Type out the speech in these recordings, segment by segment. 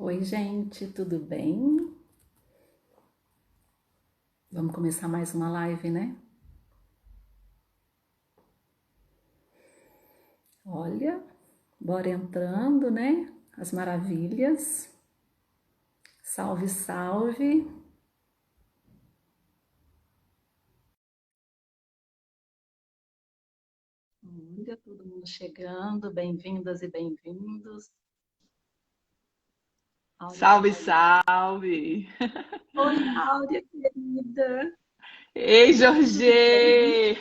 Oi, gente, tudo bem? Vamos começar mais uma live, né? Olha, bora entrando, né? As maravilhas. Salve, salve. Olha, todo mundo chegando, bem-vindas e bem-vindos. Áurea Salve, Carolina. salve! Oi, Áurea, querida. Ei, Tudo bem? Jorge!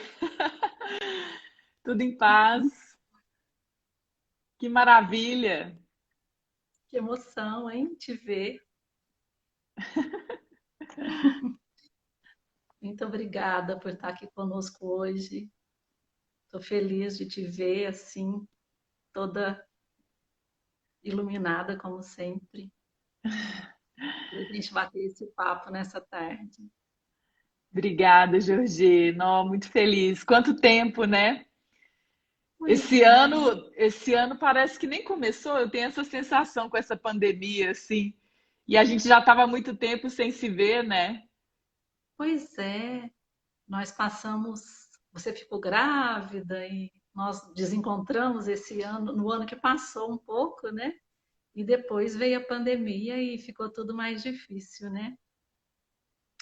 Tudo em paz? Que maravilha! Que emoção, hein? Te ver. Muito obrigada por estar aqui conosco hoje. Estou feliz de te ver assim, toda iluminada como sempre, para a gente bater esse papo nessa tarde. Obrigada, Jorge. Não, muito feliz. Quanto tempo, né? Pois Esse é, ano, esse ano parece que nem começou. Eu tenho essa sensação com essa pandemia, assim. E a gente já estava há muito tempo sem se ver, né? pois é. Nós passamos, você ficou grávida e nós desencontramos esse ano, no ano que passou um pouco, né? E depois veio a pandemia e ficou tudo mais difícil, né?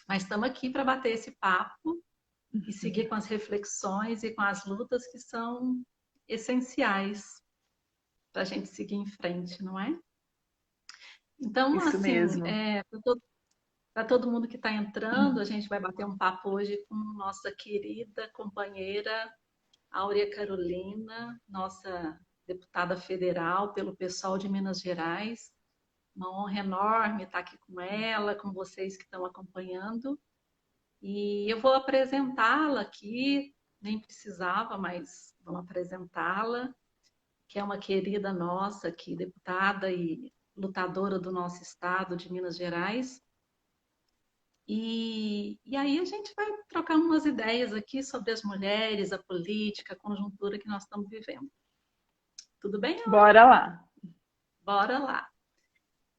Mas estamos aqui para bater esse papo e seguir com as reflexões e com as lutas que são essenciais para a gente seguir em frente, não é? Então, Isso assim, mesmo. para todo mundo que está entrando, a gente vai bater um papo hoje com nossa querida companheira Áurea Carolina, nossa deputada federal pelo PSOL de Minas Gerais. Uma honra enorme estar aqui com ela, com vocês que estão acompanhando. E eu vou apresentá-la aqui, nem precisava, mas vamos apresentá-la, que é uma querida nossa aqui, deputada e lutadora do nosso estado de Minas Gerais. E aí a gente vai trocar umas ideias aqui sobre as mulheres, a política, a conjuntura que nós estamos vivendo. Tudo bem, Áurea? Bora lá. Bora lá.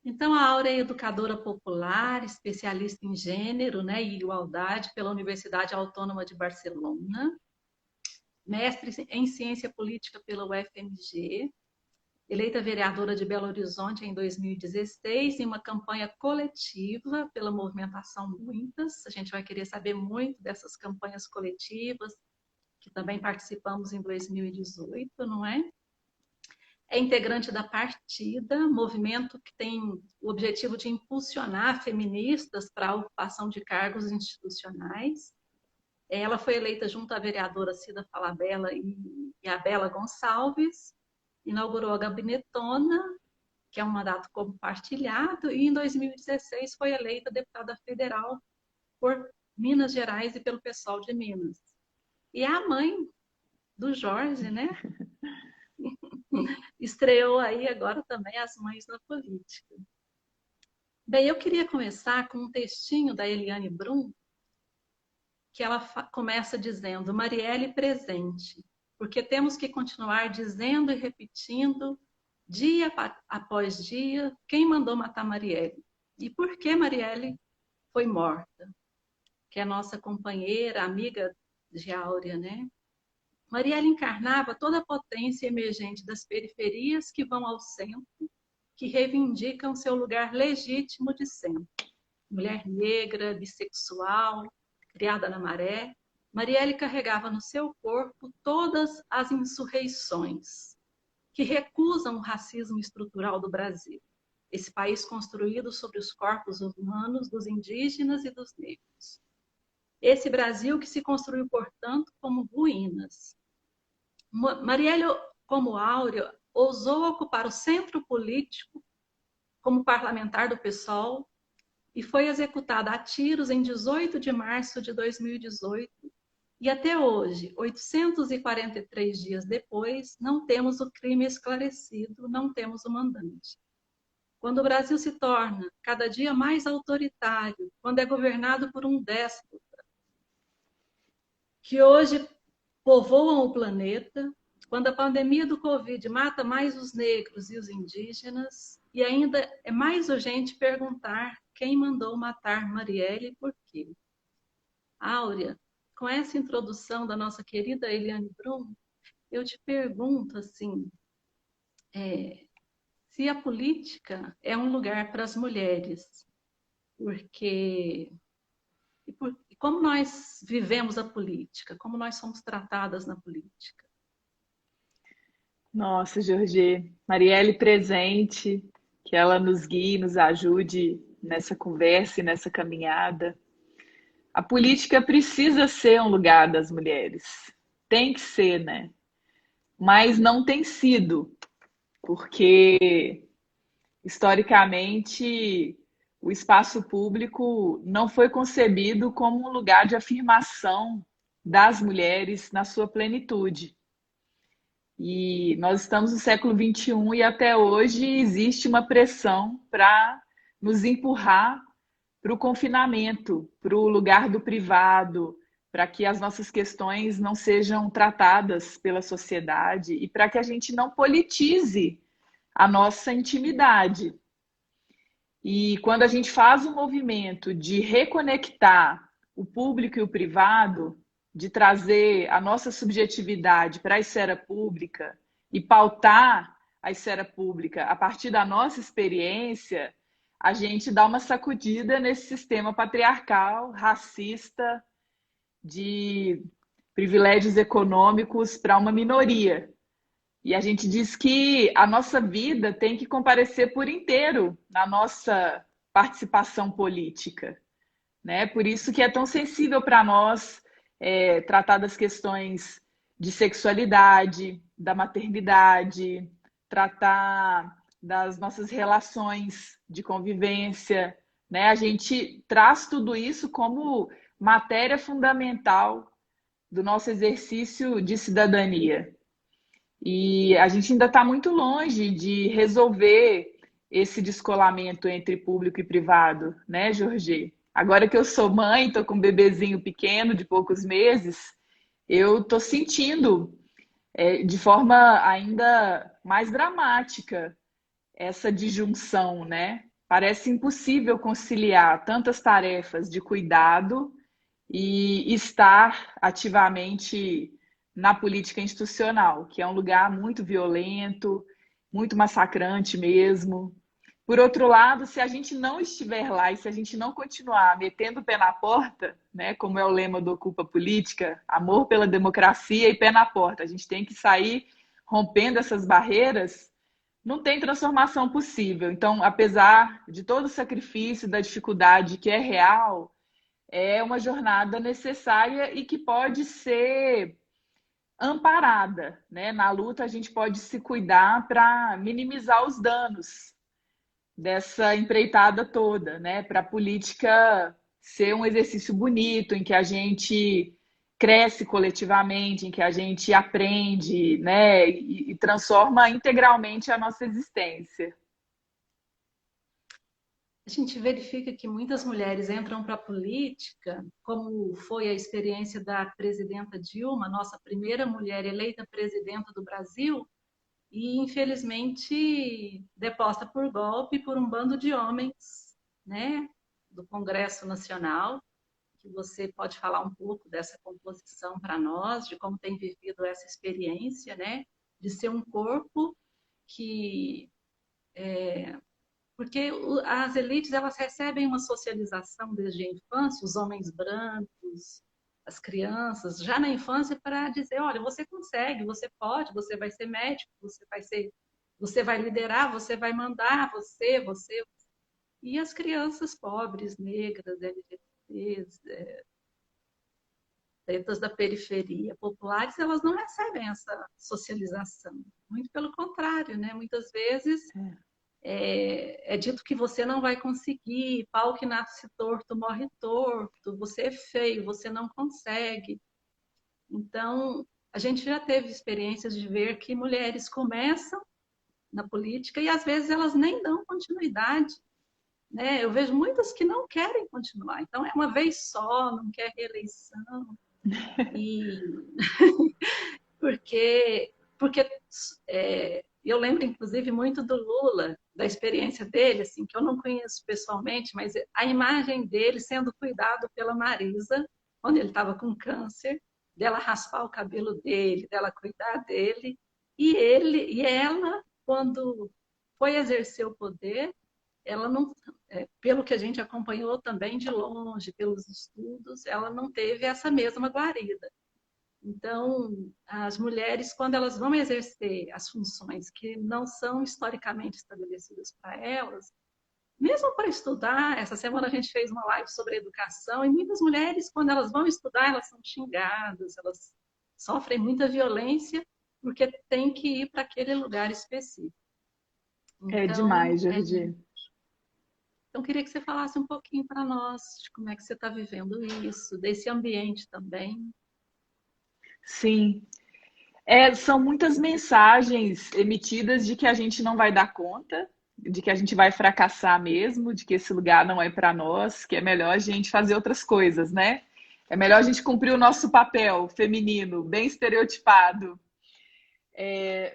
Então, a Áurea é educadora popular, especialista em gênero, né, e igualdade pela Universidade Autônoma de Barcelona, mestre em ciência política pela UFMG, eleita vereadora de Belo Horizonte em 2016, em uma campanha coletiva pela movimentação Muitas. A gente vai querer saber muito dessas campanhas coletivas, que também participamos em 2018, não é? É integrante da Partida, movimento que tem o objetivo de impulsionar feministas para a ocupação de cargos institucionais. Ela foi eleita junto à vereadora Cida Falabella e a Bela Gonçalves, inaugurou a Gabinetona, que é um mandato compartilhado, e em 2016 foi eleita deputada federal por Minas Gerais e pelo pessoal de Minas. E é a mãe do Jorge, né? Estreou aí agora também As Mães na Política. Bem, eu queria começar com um textinho da Eliane Brum, que ela começa dizendo: Marielle presente, porque temos que continuar dizendo e repetindo, dia após dia, quem mandou matar Marielle e por que Marielle foi morta, que é nossa companheira, amiga de Áurea, né? Marielle encarnava toda a potência emergente das periferias que vão ao centro, que reivindicam seu lugar legítimo de centro. Mulher negra, bissexual, criada na maré, Marielle carregava no seu corpo todas as insurreições que recusam o racismo estrutural do Brasil, esse país construído sobre os corpos humanos dos indígenas e dos negros. Esse Brasil que se construiu, portanto, como ruínas. Marielle, como Áurea, ousou ocupar o centro político como parlamentar do PSOL e foi executada a tiros em 18 de março de 2018. E até hoje, 843 dias depois, não temos o crime esclarecido, não temos o mandante. Quando o Brasil se torna cada dia mais autoritário, quando é governado por um déspota, que hoje povoam o planeta, quando a pandemia do Covid mata mais os negros e os indígenas, e ainda é mais urgente perguntar quem mandou matar Marielle e por quê. Áurea, com essa introdução da nossa querida Eliane Brum, eu te pergunto assim, se a política é um lugar para as mulheres, porque e como nós vivemos a política, como nós somos tratadas na política. Nossa, Jorge, Marielle presente, que ela nos guie, nos ajude nessa conversa e nessa caminhada. A política precisa ser um lugar das mulheres. Tem que ser, né? Mas não tem sido, porque historicamente o espaço público não foi concebido como um lugar de afirmação das mulheres na sua plenitude. E nós estamos no século XXI e até hoje existe uma pressão para nos empurrar para o confinamento, para o lugar do privado, para que as nossas questões não sejam tratadas pela sociedade e para que a gente não politize a nossa intimidade. E quando a gente faz um movimento de reconectar o público e o privado, de trazer a nossa subjetividade para a esfera pública e pautar a esfera pública a partir da nossa experiência, a gente dá uma sacudida nesse sistema patriarcal, racista, de privilégios econômicos para uma minoria. E a gente diz que a nossa vida tem que comparecer por inteiro na nossa participação política, né? Por isso que é tão sensível para nós tratar das questões de sexualidade, da maternidade, tratar das nossas relações de convivência, né? A gente traz tudo isso como matéria fundamental do nosso exercício de cidadania. E a gente ainda está muito longe de resolver esse descolamento entre público e privado, né, Jorge? Agora que eu sou mãe, estou com um bebezinho pequeno de poucos meses, eu estou sentindo de forma ainda mais dramática essa disjunção, né? Parece impossível conciliar tantas tarefas de cuidado e estar ativamente na política institucional, que é um lugar muito violento, muito massacrante mesmo. Por outro lado, se a gente não estiver lá e se a gente não continuar metendo o pé na porta, né, como é o lema do Ocupa Política, amor pela democracia e pé na porta, a gente tem que sair rompendo essas barreiras, não tem transformação possível. Então, apesar de todo o sacrifício, da dificuldade que é real, é uma jornada necessária e que pode ser amparada, né? Na luta, a gente pode se cuidar para minimizar os danos dessa empreitada toda, né? Para a política ser um exercício bonito, em que a gente cresce coletivamente, em que a gente aprende, né? E transforma integralmente a nossa existência. A gente verifica que muitas mulheres entram para a política, como foi a experiência da presidenta Dilma, nossa primeira mulher eleita presidenta do Brasil, e infelizmente deposta por golpe por um bando de homens, né, do Congresso Nacional, que você pode falar um pouco dessa composição para nós, de como tem vivido essa experiência, né, de ser um corpo que porque as elites elas recebem uma socialização desde a infância, os homens brancos, as crianças, já na infância para dizer, olha, você consegue, você pode, você vai ser médico, você vai liderar, você vai mandar, você. E as crianças pobres, negras, LGBTs, pretas da periferia, populares, elas não recebem essa socialização. Muito pelo contrário, né? Muitas vezes é dito que você não vai conseguir, pau que nasce torto morre torto, você é feio, você não consegue. Então, a gente já teve experiências de ver que mulheres começam na política e às vezes elas nem dão continuidade, né? Eu vejo muitas que não querem continuar, então é uma vez só, não quer reeleição. E porque porque eu lembro, inclusive, muito do Lula, da experiência dele, assim, que eu não conheço pessoalmente, mas a imagem dele sendo cuidado pela Marisa, quando ele estava com câncer, dela raspar o cabelo dele, dela cuidar dele, e ela, quando foi exercer o poder, ela não, pelo que a gente acompanhou também de longe, pelos estudos, ela não teve essa mesma guarida. Então, as mulheres, quando elas vão exercer as funções que não são historicamente estabelecidas para elas, mesmo para estudar, essa semana a gente fez uma live sobre educação, e muitas mulheres, quando elas vão estudar, elas são xingadas, elas sofrem muita violência, porque tem que ir para aquele lugar específico. É Então, demais, Jordi. queria que você falasse um pouquinho para nós de como é que você está vivendo isso, desse ambiente também. Sim. São muitas mensagens emitidas de que a gente não vai dar conta, de que a gente vai fracassar mesmo, de que esse lugar não é para nós, que é melhor a gente fazer outras coisas, né? É melhor a gente cumprir o nosso papel feminino, bem estereotipado.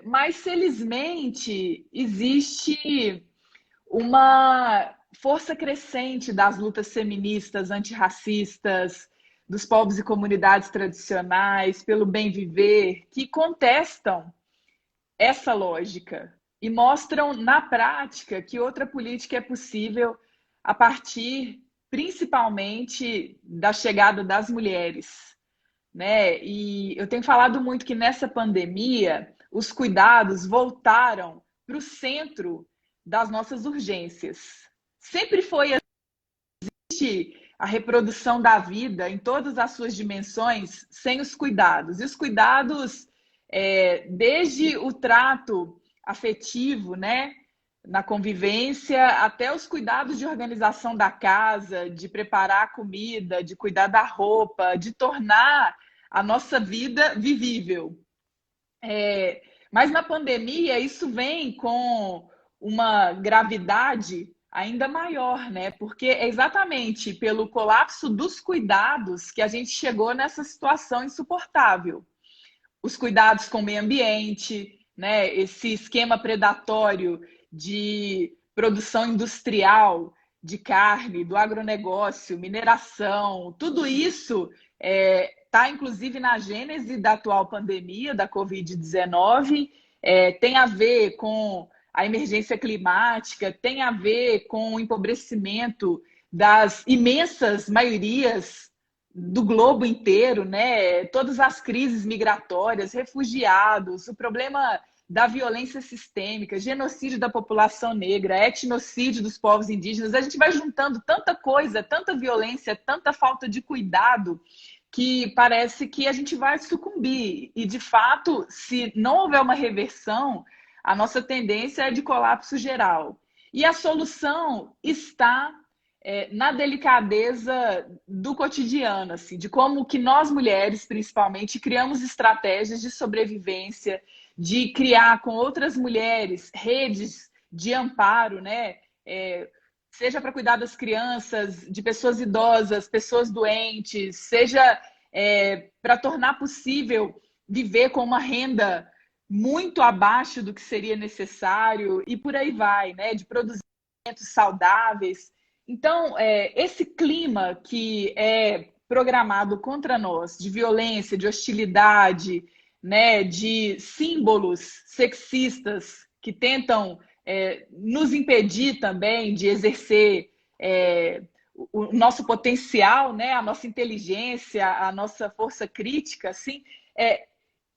Mas, felizmente, existe uma força crescente das lutas feministas, antirracistas, dos povos e comunidades tradicionais, pelo bem viver, que contestam essa lógica e mostram na prática que outra política é possível a partir, principalmente, da chegada das mulheres, né? E eu tenho falado muito que nessa pandemia os cuidados voltaram para o centro das nossas urgências. Sempre foi assim, a reprodução da vida em todas as suas dimensões sem os cuidados. E os cuidados, desde o trato afetivo, né? Na convivência, até os cuidados de organização da casa, de preparar a comida, de cuidar da roupa, de tornar a nossa vida vivível. Mas na pandemia, isso vem com uma gravidade ainda maior, né? Porque é exatamente pelo colapso dos cuidados que a gente chegou nessa situação insuportável. Os cuidados com o meio ambiente, né? Esse esquema predatório de produção industrial de carne, do agronegócio, mineração, tudo isso está inclusive na gênese da atual pandemia da Covid-19, tem a ver com a emergência climática, tem a ver com o empobrecimento das imensas maiorias do globo inteiro, né? Todas as crises migratórias, refugiados, o problema da violência sistêmica, genocídio da população negra, etnocídio dos povos indígenas. A gente vai juntando tanta coisa, tanta violência, tanta falta de cuidado, que parece que a gente vai sucumbir. E, de fato, se não houver uma reversão, a nossa tendência é de colapso geral. E a solução está na delicadeza do cotidiano, assim, de como que nós mulheres, principalmente, criamos estratégias de sobrevivência, de criar com outras mulheres redes de amparo, né? Seja para cuidar das crianças, de pessoas idosas, pessoas doentes, seja para tornar possível viver com uma renda muito abaixo do que seria necessário e por aí vai, né? De produzir alimentos saudáveis. Então, esse clima que é programado contra nós, de violência, de hostilidade, né, de símbolos sexistas que tentam nos impedir também de exercer o nosso potencial, né, a nossa inteligência, a nossa força crítica, assim,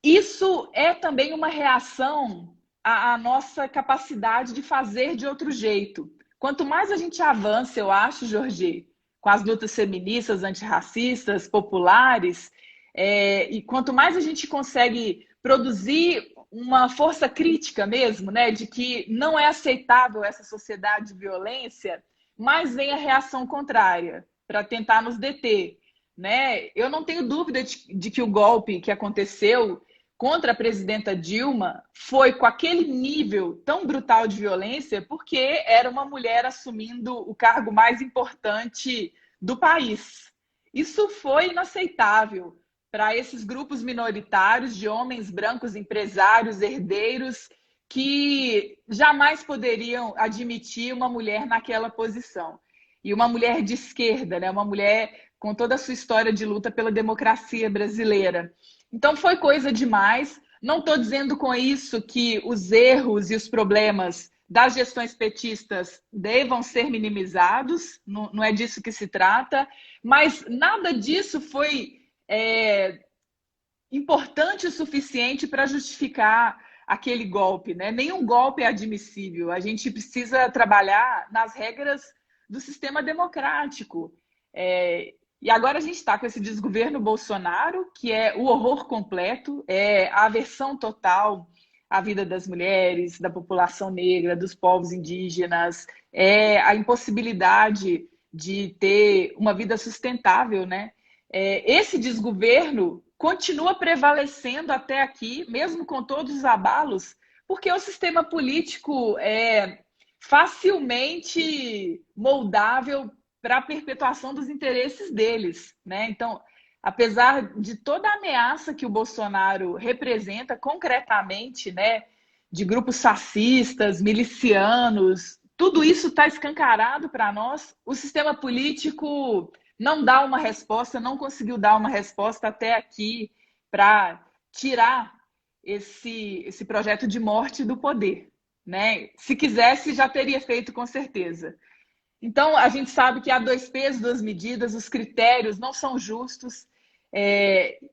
isso é também uma reação à nossa capacidade de fazer de outro jeito. Quanto mais a gente avança, eu acho, Jorge, com as lutas feministas, antirracistas, populares, e quanto mais a gente consegue produzir uma força crítica mesmo, né, de que não é aceitável essa sociedade de violência, mais vem a reação contrária para tentar nos deter, né? Eu não tenho dúvida de que o golpe que aconteceu contra a presidenta Dilma foi com aquele nível tão brutal de violência porque era uma mulher assumindo o cargo mais importante do país. Isso foi inaceitável para esses grupos minoritários de homens brancos, empresários, herdeiros, que jamais poderiam admitir uma mulher naquela posição. E uma mulher de esquerda, né? Uma mulher com toda a sua história de luta pela democracia brasileira. Então foi coisa demais. Não estou dizendo com isso que os erros e os problemas das gestões petistas devam ser minimizados, não é disso que se trata, mas nada disso foi importante o suficiente para justificar aquele golpe, né? Nenhum golpe é admissível. A gente precisa trabalhar nas regras do sistema democrático. E agora a gente está com esse desgoverno Bolsonaro, que é o horror completo, é a aversão total à vida das mulheres, da população negra, dos povos indígenas, é a impossibilidade de ter uma vida sustentável, né? Esse desgoverno continua prevalecendo até aqui, mesmo com todos os abalos, porque o sistema político é facilmente moldável para a perpetuação dos interesses deles, né? Então, apesar de toda a ameaça que o Bolsonaro representa concretamente, né, de grupos fascistas, milicianos, tudo isso está escancarado para nós. O sistema político não dá uma resposta, não conseguiu dar uma resposta até aqui para tirar esse projeto de morte do poder, né? Se quisesse, já teria feito com certeza. Então, a gente sabe que há dois pesos, duas medidas, os critérios não são justos,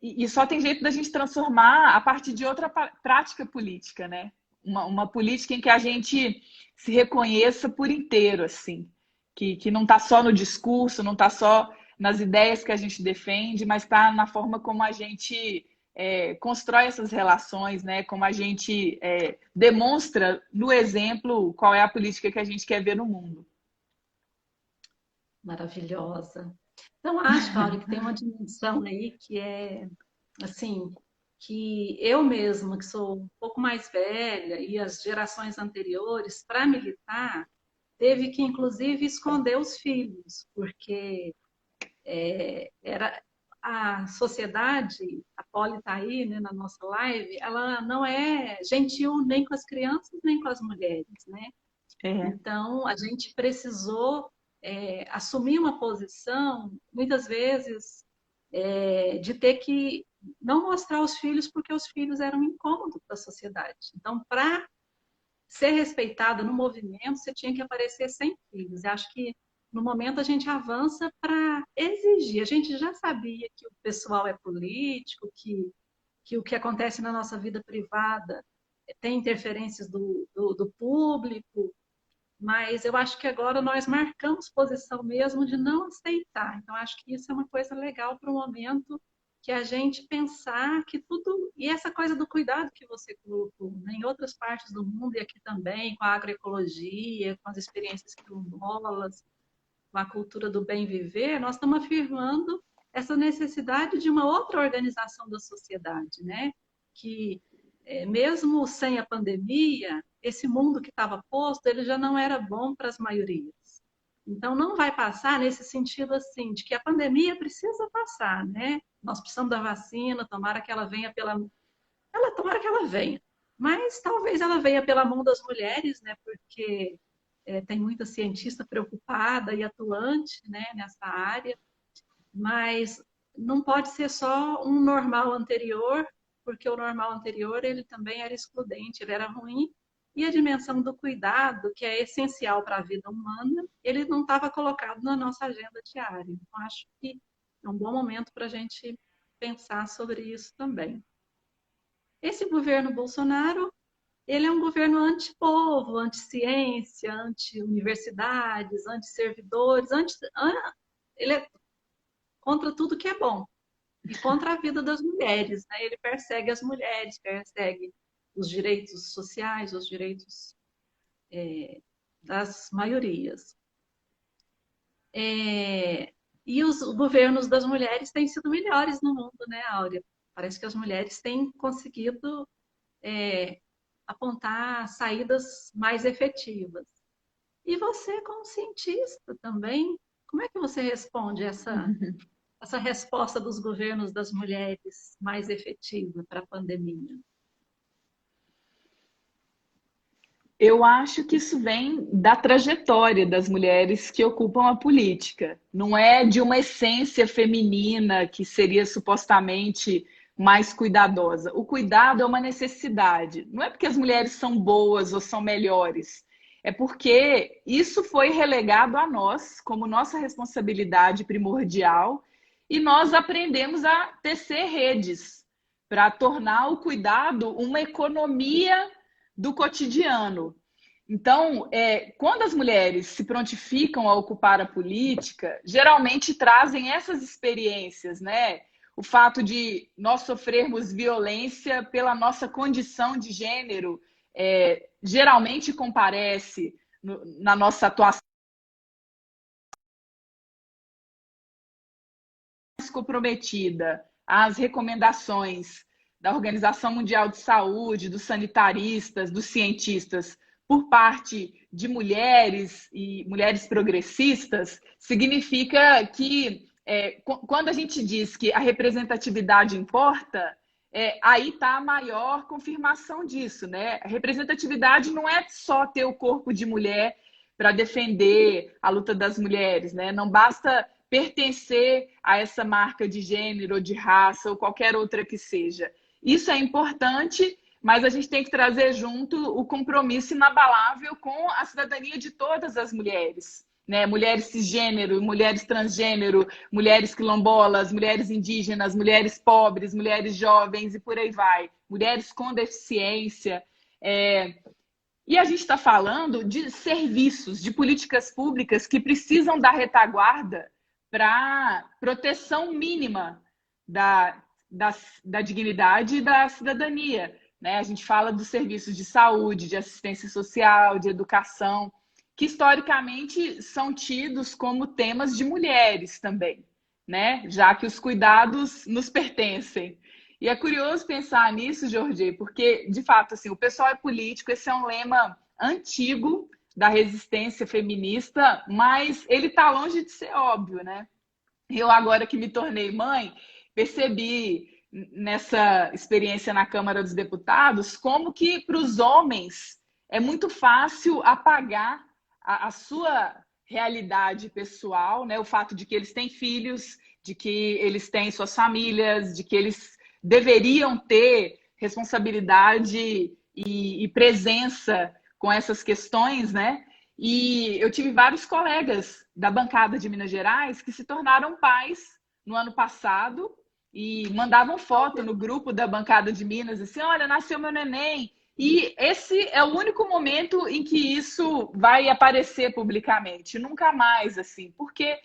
e só tem jeito da gente transformar a partir de outra prática política, né? Uma política em que a gente se reconheça por inteiro, assim, que não está só no discurso, não está só nas ideias que a gente defende, mas está na forma como a gente constrói essas relações, né? Como a gente demonstra no exemplo qual é a política que a gente quer ver no mundo. Maravilhosa. Então, acho, Cláudia, que tem uma dimensão aí que é, assim, que eu mesma, que sou um pouco mais velha, e as gerações anteriores, para militar, teve que, inclusive, esconder os filhos, porque era a sociedade, a Poli está aí, né, na nossa live, ela não é gentil nem com as crianças, nem com as mulheres, né? Então, a gente precisou assumir uma posição, muitas vezes, de ter que não mostrar os filhos porque os filhos eram incômodos para a sociedade. Então, para ser respeitada no movimento, você tinha que aparecer sem filhos. Eu acho que, no momento, a gente avança para exigir. A gente já sabia que o pessoal é político, que o que acontece na nossa vida privada tem interferências do público, mas eu acho que agora nós marcamos posição mesmo de não aceitar. Então, acho que isso é uma coisa legal para o momento que a gente pensar que tudo. E essa coisa do cuidado que você colocou, né? Em outras partes do mundo e aqui também, com a agroecologia, com as experiências quilombolas, com a cultura do bem viver, nós estamos afirmando essa necessidade de uma outra organização da sociedade, né? Que mesmo sem a pandemia, esse mundo que estava posto, ele já não era bom para as maiorias. Então, não vai passar nesse sentido assim, de que a pandemia precisa passar, né? Nós precisamos da vacina, tomara que ela venha tomara que ela venha. Mas talvez ela venha pela mão das mulheres, né? Porque tem muita cientista preocupada e atuante, né, nessa área. Mas não pode ser só um normal anterior, porque o normal anterior ele também era excludente, ele era ruim, e a dimensão do cuidado, que é essencial para a vida humana, ele não estava colocado na nossa agenda diária. Então, acho que é um bom momento para a gente pensar sobre isso também. Esse governo Bolsonaro, ele é um governo anti-povo, anti-ciência, anti-universidades, anti-servidores, ele é contra tudo que é bom e contra a vida das mulheres, né? Ele persegue as mulheres, persegue os direitos sociais, os direitos das maiorias. E os governos das mulheres têm sido melhores no mundo, né, Áurea? Parece que as mulheres têm conseguido apontar saídas mais efetivas. E você, como cientista também, como é que você responde essa essa resposta dos governos das mulheres mais efetiva para a pandemia? Eu acho que isso vem da trajetória das mulheres que ocupam a política. Não é de uma essência feminina que seria supostamente mais cuidadosa. O cuidado é uma necessidade. Não é porque as mulheres são boas ou são melhores. É porque isso foi relegado a nós como nossa responsabilidade primordial e nós aprendemos a tecer redes para tornar o cuidado uma economia do cotidiano. Então, quando as mulheres se prontificam a ocupar a política, geralmente trazem essas experiências, né? O fato de nós sofrermos violência pela nossa condição de gênero geralmente comparece na nossa atuação mais comprometida às recomendações da Organização Mundial de Saúde, dos sanitaristas, dos cientistas, por parte de mulheres e mulheres progressistas, significa que quando a gente diz que a representatividade importa, aí está a maior confirmação disso, né? A representatividade não é só ter o corpo de mulher para defender a luta das mulheres, né? Não basta pertencer a essa marca de gênero, ou de raça, ou qualquer outra que seja. Isso é importante, mas a gente tem que trazer junto o compromisso inabalável com a cidadania de todas as mulheres, né? Mulheres cisgênero, mulheres transgênero, mulheres quilombolas, mulheres indígenas, mulheres pobres, mulheres jovens e por aí vai. Mulheres com deficiência. E a gente está falando de serviços, de políticas públicas que precisam da retaguarda para proteção mínima da dignidade e da cidadania. Né? A gente fala dos serviços de saúde, de assistência social, de educação, que historicamente são tidos como temas de mulheres também, né? Já que os cuidados nos pertencem. E é curioso pensar nisso, Jorge, porque, de fato, assim, o pessoal é político, esse é um lema antigo da resistência feminista, mas ele está longe de ser óbvio, né? Eu, agora que me tornei mãe, percebi nessa experiência na Câmara dos Deputados como que para os homens é muito fácil apagar a sua realidade pessoal, né? O fato de que eles têm filhos, de que eles têm suas famílias, de que eles deveriam ter responsabilidade e presença com essas questões, né? E eu tive vários colegas da bancada de Minas Gerais que se tornaram pais no ano passado e mandavam foto no grupo da bancada de Minas, assim, olha, nasceu meu neném. E esse é o único momento em que isso vai aparecer publicamente, nunca mais, assim, porque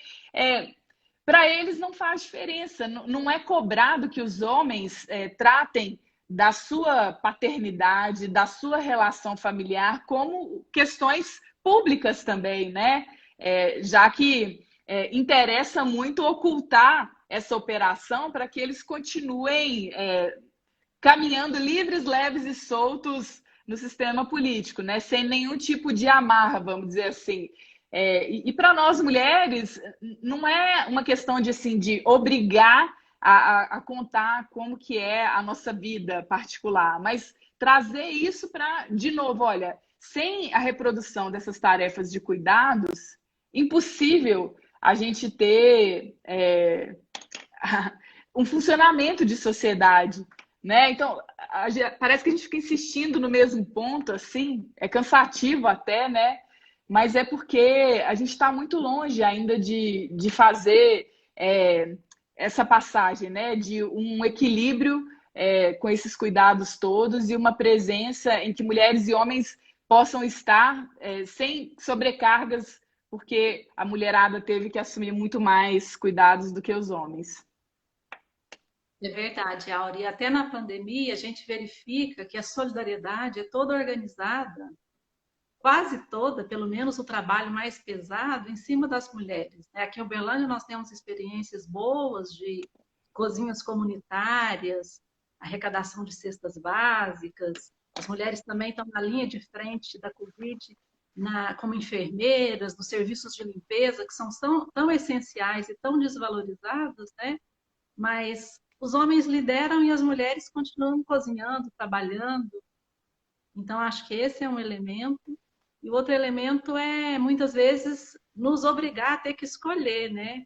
para eles não faz diferença, não é cobrado que os homens tratem da sua paternidade, da sua relação familiar como questões públicas também, né? Já que interessa muito ocultar essa operação para que eles continuem caminhando livres, leves e soltos no sistema político, né? Sem nenhum tipo de amarra, vamos dizer assim. E para nós mulheres, não é uma questão de, assim, de obrigar a contar como que é a nossa vida particular, mas trazer isso para, de novo, olha, sem a reprodução dessas tarefas de cuidados, impossível a gente ter um funcionamento de sociedade, né? Então, parece que a gente fica insistindo no mesmo ponto, assim, é cansativo até, né? Mas é porque a gente está muito longe ainda de fazer essa passagem, né? De um equilíbrio com esses cuidados todos e uma presença em que mulheres e homens possam estar sem sobrecargas, porque a mulherada teve que assumir muito mais cuidados do que os homens. É verdade, Auri. E até na pandemia, a gente verifica que a solidariedade é toda organizada, quase toda, pelo menos o trabalho mais pesado, em cima das mulheres. Aqui em Uberlândia, nós temos experiências boas de cozinhas comunitárias, arrecadação de cestas básicas. As mulheres também estão na linha de frente da Covid, como enfermeiras, nos serviços de limpeza, que são tão essenciais e tão desvalorizados, né? Mas os homens lideram e as mulheres continuam cozinhando, trabalhando. Então, acho que esse é um elemento. E o outro elemento é, muitas vezes, nos obrigar a ter que escolher, né?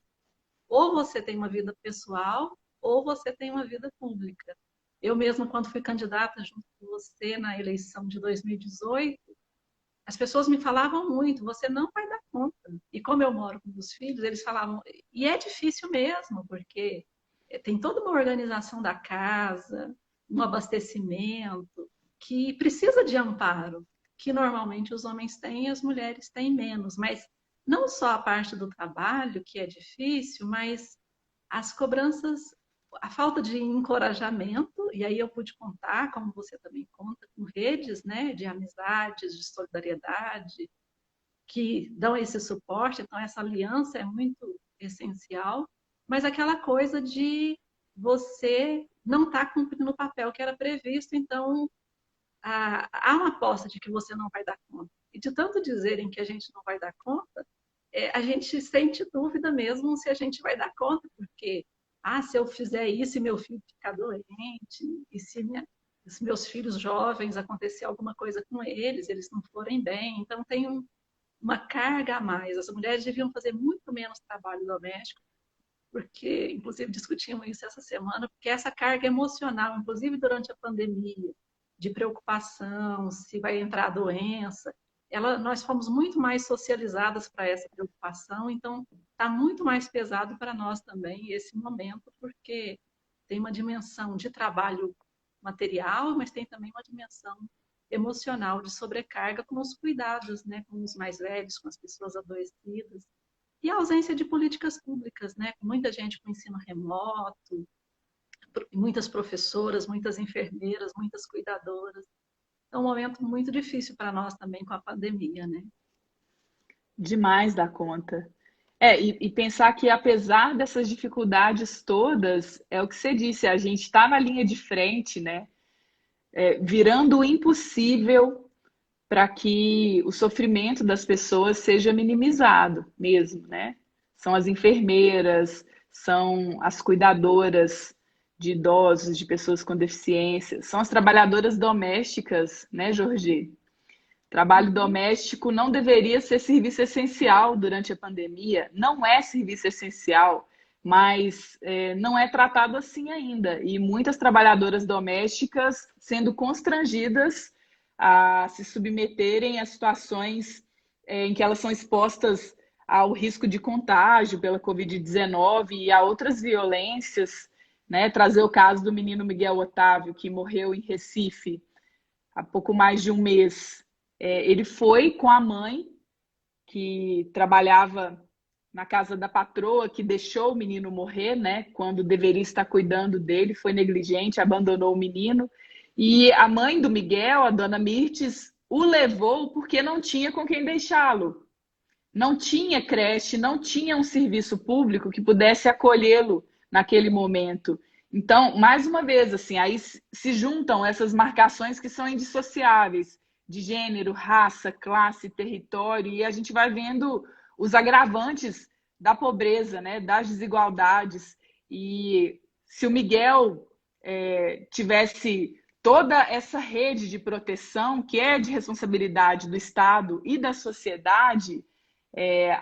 Ou você tem uma vida pessoal, ou você tem uma vida pública. Eu mesma, quando fui candidata junto com você na eleição de 2018, as pessoas me falavam muito, você não vai dar conta. E como eu moro com os filhos, eles falavam, e é difícil mesmo, porque tem toda uma organização da casa, um abastecimento, que precisa de amparo, que normalmente os homens têm e as mulheres têm menos. Mas não só a parte do trabalho, que é difícil, mas as cobranças, a falta de encorajamento, e aí eu pude contar, como você também conta, com redes, né, de amizades, de solidariedade, que dão esse suporte, então essa aliança é muito essencial, mas aquela coisa de você não estar cumprindo o papel que era previsto, então há uma aposta de que você não vai dar conta. E de tanto dizerem que a gente não vai dar conta, a gente sente dúvida mesmo se a gente vai dar conta, porque se eu fizer isso e meu filho ficar doente, e se meus filhos jovens acontecer alguma coisa com eles, eles não forem bem, então tem uma carga a mais. As mulheres deviam fazer muito menos trabalho doméstico, porque, inclusive, discutimos isso essa semana, porque essa carga emocional, inclusive durante a pandemia, de preocupação, se vai entrar a doença, nós fomos muito mais socializadas para essa preocupação, então está muito mais pesado para nós também esse momento, porque tem uma dimensão de trabalho material, mas tem também uma dimensão emocional de sobrecarga com os cuidados, né, com os mais velhos, com as pessoas adoecidas. E a ausência de políticas públicas, né, com muita gente com ensino remoto, muitas professoras, muitas enfermeiras, muitas cuidadoras. É um momento muito difícil para nós também com a pandemia, né? Demais da conta. E pensar que apesar dessas dificuldades todas, é o que você disse, a gente está na linha de frente, né? Virando o impossível para que o sofrimento das pessoas seja minimizado mesmo, né? São as enfermeiras, são as cuidadoras de idosos, de pessoas com deficiência, são as trabalhadoras domésticas, né, Jorge? Trabalho doméstico não deveria ser serviço essencial durante a pandemia, não é serviço essencial, mas não é tratado assim ainda. E muitas trabalhadoras domésticas sendo constrangidas a se submeterem a situações em que elas são expostas ao risco de contágio pela Covid-19 e a outras violências, né? Trazer o caso do menino Miguel Otávio, que morreu em Recife há pouco mais de um mês. Ele foi com a mãe, que trabalhava na casa da patroa, que deixou o menino morrer, né? Quando deveria estar cuidando dele, foi negligente, abandonou o menino. E a mãe do Miguel, a dona Mirtes, o levou porque não tinha com quem deixá-lo. Não tinha creche, não tinha um serviço público que pudesse acolhê-lo naquele momento. Então, mais uma vez, assim, aí se juntam essas marcações que são indissociáveis, de gênero, raça, classe, território, e a gente vai vendo os agravantes da pobreza, né, das desigualdades. E se o Miguel tivesse toda essa rede de proteção, que é de responsabilidade do Estado e da sociedade,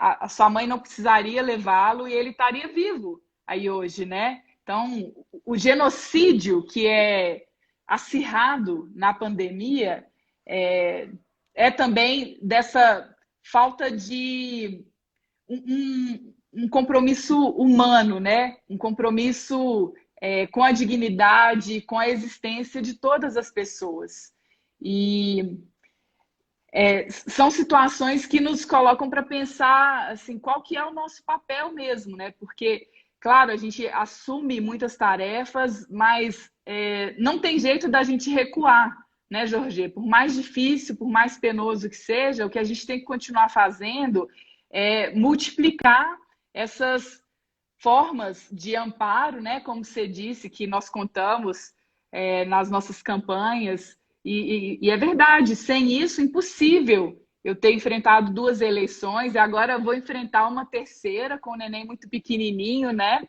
a sua mãe não precisaria levá-lo e ele estaria vivo aí hoje, né? Então, o genocídio que é acirrado na pandemia é também dessa falta de um compromisso humano, né? Um compromisso com a dignidade, com a existência de todas as pessoas. E são situações que nos colocam para pensar assim, qual que é o nosso papel mesmo, né? Porque, claro, a gente assume muitas tarefas, mas não tem jeito da gente recuar, né, Jorge? Por mais difícil, por mais penoso que seja, o que a gente tem que continuar fazendo é multiplicar essas formas de amparo, né? Como você disse, que nós contamos nas nossas campanhas. E é verdade, sem isso, impossível eu tenho enfrentado 2 eleições e agora vou enfrentar uma terceira com o neném muito pequenininho, né?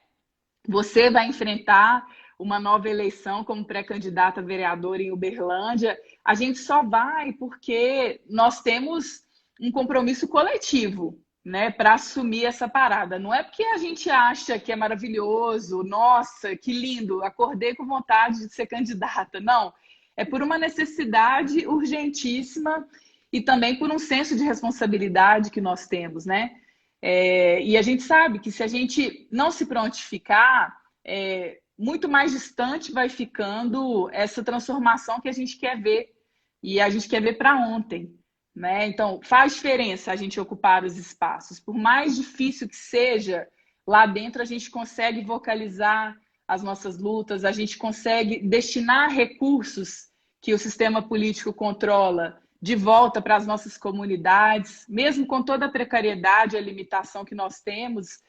Você vai enfrentar uma nova eleição como pré-candidata a vereadora em Uberlândia. A gente só vai porque nós temos um compromisso coletivo, né, para assumir essa parada. Não é porque a gente acha que é maravilhoso, nossa, que lindo, acordei com vontade de ser candidata. Não, é por uma necessidade urgentíssima e também por um senso de responsabilidade que nós temos, né? E a gente sabe que se a gente não se prontificar, muito mais distante vai ficando essa transformação que a gente quer ver. E a gente quer ver para ontem. Né? Então, faz diferença a gente ocupar os espaços. Por mais difícil que seja, lá dentro a gente consegue vocalizar as nossas lutas, a gente consegue destinar recursos que o sistema político controla de volta para as nossas comunidades, mesmo com toda a precariedade e a limitação que nós temos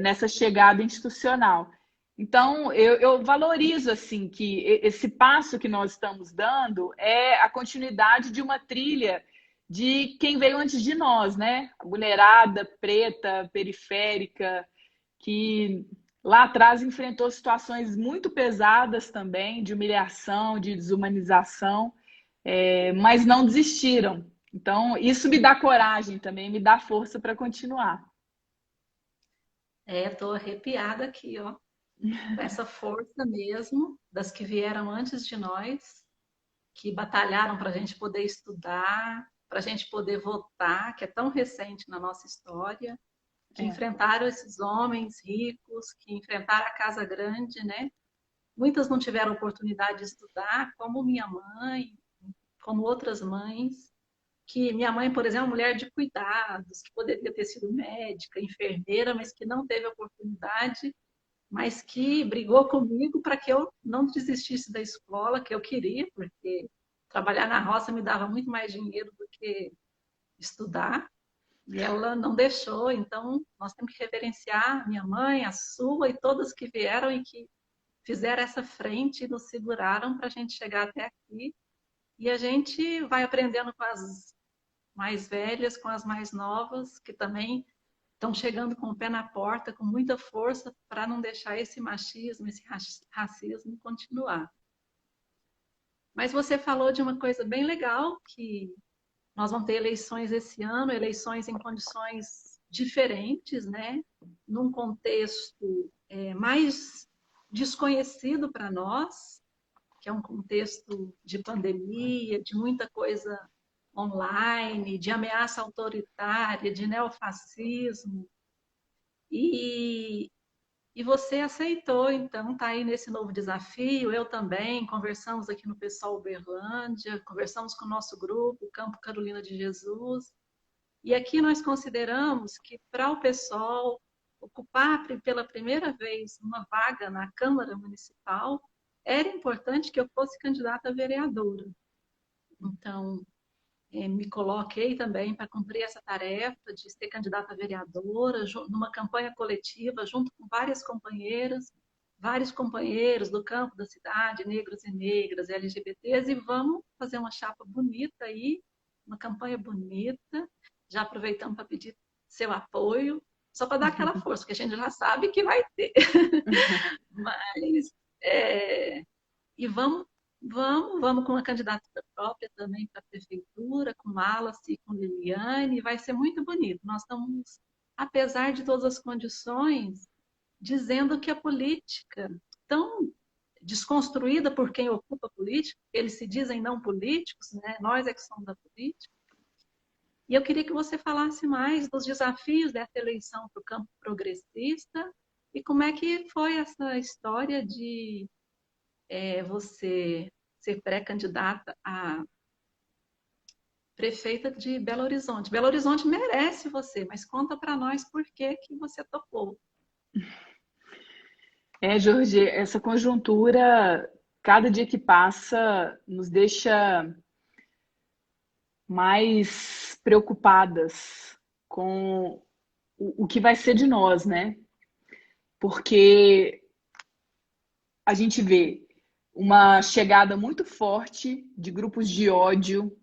nessa chegada institucional. Então, eu valorizo assim que esse passo que nós estamos dando é a continuidade de uma trilha de quem veio antes de nós, né? A mulherada preta, periférica, que lá atrás enfrentou situações muito pesadas também, de humilhação, de desumanização, mas não desistiram. Então, isso me dá coragem também, me dá força para continuar. Tô arrepiada aqui, ó, com essa força mesmo das que vieram antes de nós, que batalharam para a gente poder estudar, para a gente poder votar, que é tão recente na nossa história, que enfrentaram esses homens ricos, que enfrentaram a Casa Grande, né? Muitas não tiveram oportunidade de estudar, como minha mãe, como outras mães, que minha mãe, por exemplo, é uma mulher de cuidados, que poderia ter sido médica, enfermeira, mas que não teve oportunidade, mas que brigou comigo para que eu não desistisse da escola, que eu queria, porque trabalhar na roça me dava muito mais dinheiro do que estudar. E ela não deixou, então nós temos que reverenciar minha mãe, a sua e todas que vieram e que fizeram essa frente e nos seguraram para a gente chegar até aqui. E a gente vai aprendendo com as mais velhas, com as mais novas, que também estão chegando com o pé na porta, com muita força, para não deixar esse machismo, esse racismo continuar. Mas você falou de uma coisa bem legal, que nós vamos ter eleições esse ano, eleições em condições diferentes, né? Num contexto mais desconhecido para nós, que é um contexto de pandemia, de muita coisa online, de ameaça autoritária, de neofascismo. E, e você aceitou, então, está aí nesse novo desafio. Eu também, conversamos aqui no Pessoal Uberlândia, conversamos com o nosso grupo, Campo Carolina de Jesus. E aqui nós consideramos que para o pessoal ocupar pela primeira vez uma vaga na Câmara Municipal, era importante que eu fosse candidata a vereadora. Então, me coloquei também para cumprir essa tarefa de ser candidata a vereadora, numa campanha coletiva, junto com várias companheiras, vários companheiros do campo da cidade, negros e negras, LGBTs, e vamos fazer uma chapa bonita aí, uma campanha bonita. Já aproveitamos para pedir seu apoio, só para dar aquela força, que a gente já sabe que vai ter. Mas, e vamos com uma candidata própria também para a prefeitura, com Wallace e com Liliane, vai ser muito bonito. Nós estamos, apesar de todas as condições, dizendo que a política, tão desconstruída por quem ocupa a política, eles se dizem não políticos, né? Nós é que somos da política. E eu queria que você falasse mais dos desafios dessa eleição para o campo progressista e como é que foi essa história de você ser pré-candidata a prefeita de Belo Horizonte. Belo Horizonte merece você, mas conta para nós por que que você topou. Jorge, essa conjuntura, cada dia que passa, nos deixa mais preocupadas com o que vai ser de nós, né? Porque a gente vê uma chegada muito forte de grupos de ódio,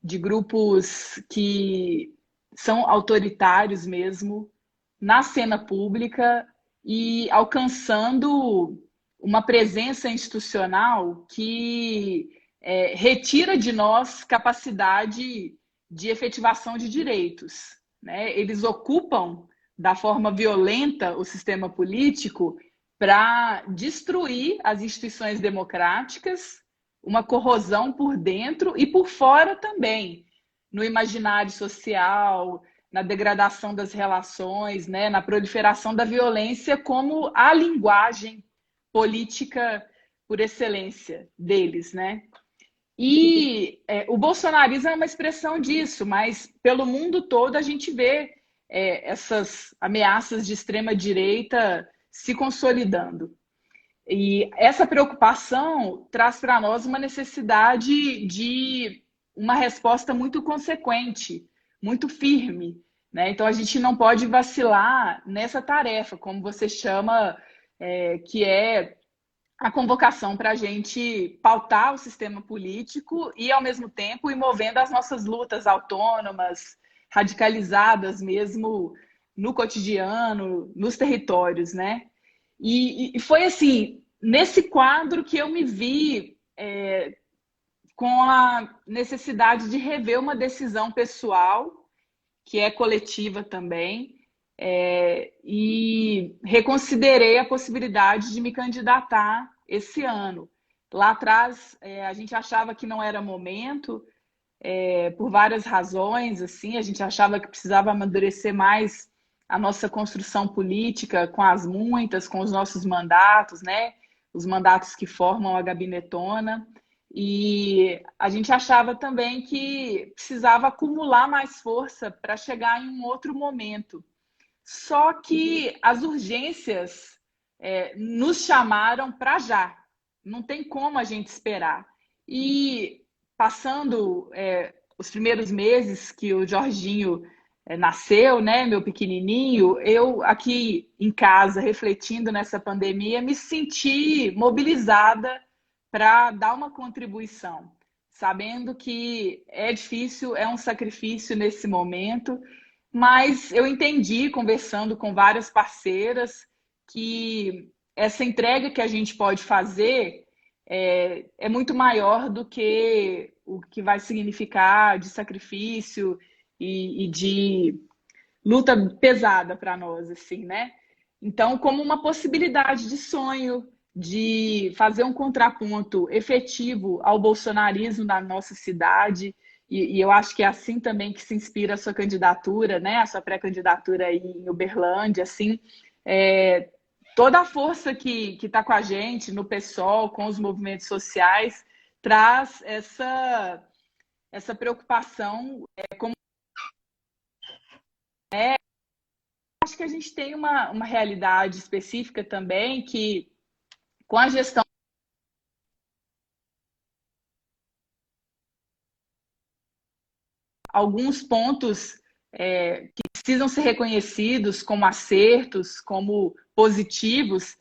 de grupos que são autoritários mesmo na cena pública e alcançando uma presença institucional que retira de nós capacidade de efetivação de direitos, né? Eles ocupam da forma violenta o sistema político para destruir as instituições democráticas, uma corrosão por dentro e por fora também, no imaginário social, na degradação das relações, né, na proliferação da violência como a linguagem política por excelência deles, né? E o bolsonarismo é uma expressão disso, mas pelo mundo todo a gente vê essas ameaças de extrema direita se consolidando. E essa preocupação traz para nós uma necessidade de uma resposta muito consequente, muito firme, né? Então a gente não pode vacilar nessa tarefa, como você chama, que é a convocação para a gente pautar o sistema político e, ao mesmo tempo, ir movendo as nossas lutas autônomas, radicalizadas mesmo no cotidiano, nos territórios, né? E foi assim, nesse quadro que eu me vi com a necessidade de rever uma decisão pessoal, que é coletiva também, e reconsiderei a possibilidade de me candidatar esse ano. Lá atrás, a gente achava que não era momento, por várias razões, assim, a gente achava que precisava amadurecer mais a nossa construção política com as muitas, com os nossos mandatos, né? Os mandatos que formam a gabinetona. E a gente achava também que precisava acumular mais força para chegar em um outro momento. Só que as urgências nos chamaram para já. Não tem como a gente esperar. E passando os primeiros meses que o Jorginho nasceu, né, meu pequenininho, eu aqui em casa, refletindo nessa pandemia, me senti mobilizada para dar uma contribuição, sabendo que é difícil, é um sacrifício nesse momento, mas eu entendi, conversando com várias parceiras, que essa entrega que a gente pode fazer é muito maior do que o que vai significar de sacrifício e de luta pesada para nós, assim, né? Então, como uma possibilidade de sonho, de fazer um contraponto efetivo ao bolsonarismo na nossa cidade, e eu acho que é assim também que se inspira a sua candidatura, né? A sua pré-candidatura aí em Uberlândia, assim, toda a força que está com a gente no PSOL, com os movimentos sociais, traz essa preocupação como acho que a gente tem uma realidade específica também que, com a gestão, alguns pontos que precisam ser reconhecidos como acertos, como positivos,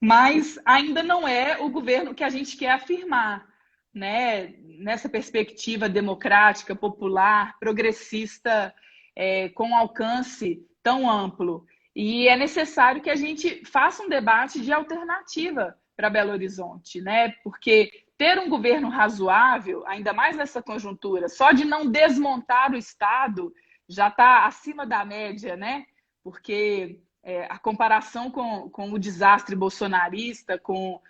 mas ainda não é o governo que a gente quer afirmar, né? Nessa perspectiva democrática, popular, progressista, com alcance tão amplo. E é necessário que a gente faça um debate de alternativa para Belo Horizonte, né? Porque ter um governo razoável, ainda mais nessa conjuntura, só de não desmontar o Estado já está acima da média, né? Porque a comparação com o desastre bolsonarista, com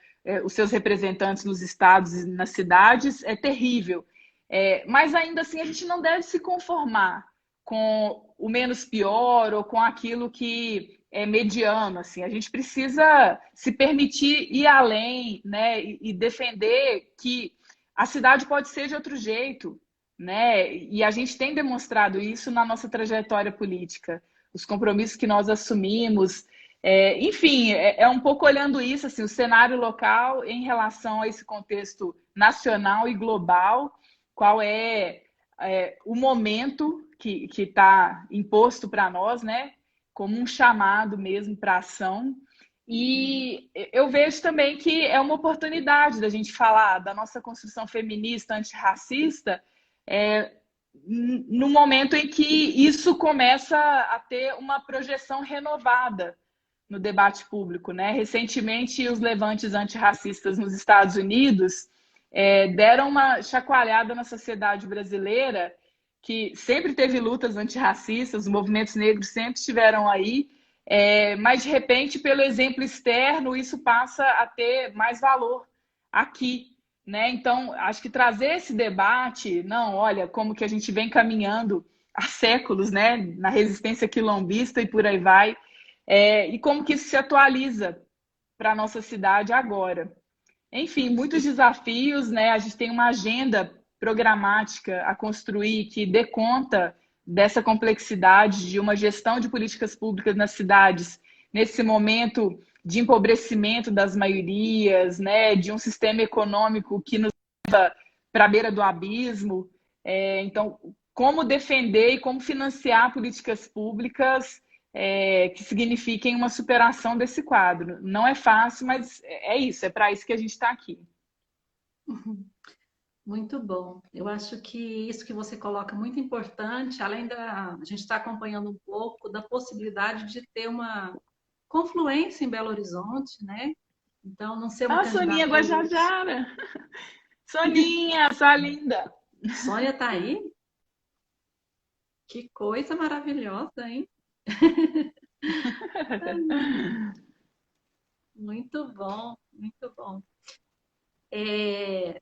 os seus representantes nos estados e nas cidades, é terrível. Mas ainda assim a gente não deve se conformar com o menos pior ou com aquilo que é mediano. Assim. A gente precisa se permitir ir além, né? E defender que a cidade pode ser de outro jeito. Né? E a gente tem demonstrado isso na nossa trajetória política, os compromissos que nós assumimos. Enfim, um pouco olhando isso, assim, o cenário local em relação a esse contexto nacional e global, qual o momento que está imposto para nós, né? Como um chamado mesmo para ação. E eu vejo também que é uma oportunidade da gente falar da nossa construção feminista antirracista, no momento em que isso começa a ter uma projeção renovada no debate público, né? Recentemente, os levantes antirracistas nos Estados Unidos deram uma chacoalhada na sociedade brasileira, que sempre teve lutas antirracistas, os movimentos negros sempre estiveram aí, mas, de repente, pelo exemplo externo, isso passa a ter mais valor aqui, né? Então, acho que trazer esse debate, não, olha, como que a gente vem caminhando há séculos, né, na resistência quilombista e por aí vai, e como que isso se atualiza para a nossa cidade agora. Enfim, muitos desafios, né? A gente tem uma agenda programática a construir que dê conta dessa complexidade de uma gestão de políticas públicas nas cidades, nesse momento de empobrecimento das maiorias, né? De um sistema econômico que nos leva para a beira do abismo. Então, como defender e como financiar políticas públicas que signifiquem uma superação desse quadro. Não é fácil, mas é isso, é para isso que a gente está aqui. Muito bom. Eu acho que isso que você coloca é muito importante, além da a gente está acompanhando um pouco da possibilidade de ter uma confluência em Belo Horizonte, né? Então, não ser uma Ah, Soninha candidatura. Guajajara! Soninha, sua linda! Sônia está aí? Que coisa maravilhosa, hein? Muito bom, muito bom.